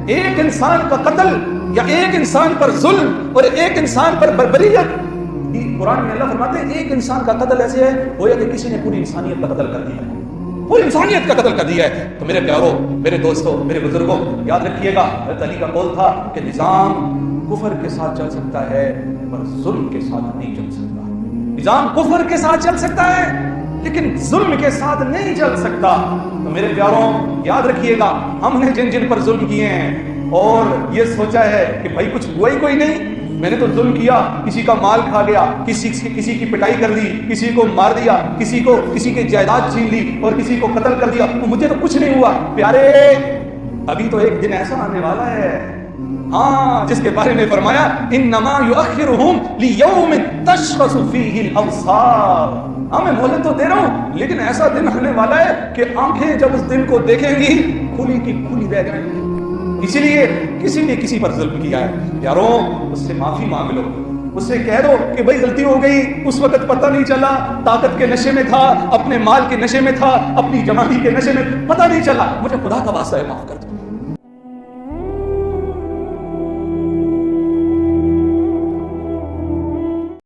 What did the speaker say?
ایک انسان کا قتل یا ایک انسان پر ظلم اور ایک انسان پر بربریت، قرآن میں اللہ فرماتے ہیں ایک انسان کا قتل ایسے ہے گویا کہ کسی نے پوری انسانیت کا قتل کر دیا ہے، پوری انسانیت کا قتل کر دیا ہے۔ تو میرے پیاروں، میرے دوستوں، میرے بزرگوں، یاد رکھیے گا حضرت علی کا قول تھا کہ نظام کفر کے ساتھ چل سکتا ہے پر ظلم کے ساتھ نہیں چل سکتا۔ نظام کفر کے ساتھ چل سکتا ہے لیکن ظلم کے ساتھ نہیں چل سکتا۔ تو میرے پیاروں یاد رکھیے گا، ہم نے جن جن پر ظلم کیے ہیں اور یہ سوچا ہے کہ بھائی کچھ ہوا ہی کوئی نہیں، میں نے تو ظلم کیا، کسی کا مال کھا گیا، کسی کی پٹائی کر دی، کسی کو مار دیا، کسی کی جائیداد چھین لی اور کسی کو قتل کر دیا، مجھے تو کچھ نہیں ہوا۔ پیارے ابھی تو ایک دن ایسا آنے والا ہے، ہاں، جس کے بارے میں فرمایا انما یؤخرہم لیوم تشخص فیہ الابصار، ہاں میں مہلت تو دے رہا ہوں لیکن ایسا دن آنے والا ہے کہ آنکھیں جب اس دن کو دیکھیں گی کھلی کی کھلی رہ جائیں گی۔ اسی لیے کسی نے کسی پر ظلم کیا ہے یاروں، اس سے معافی مانگ لو، اس سے کہہ دو کہ بھائی غلطی ہو گئی، اس وقت پتہ نہیں چلا، طاقت کے نشے میں تھا، اپنے مال کے نشے میں تھا، اپنی جوانی کے نشے میں، پتہ نہیں چلا، مجھے خدا کا واسطہ ہے معاف کر دو۔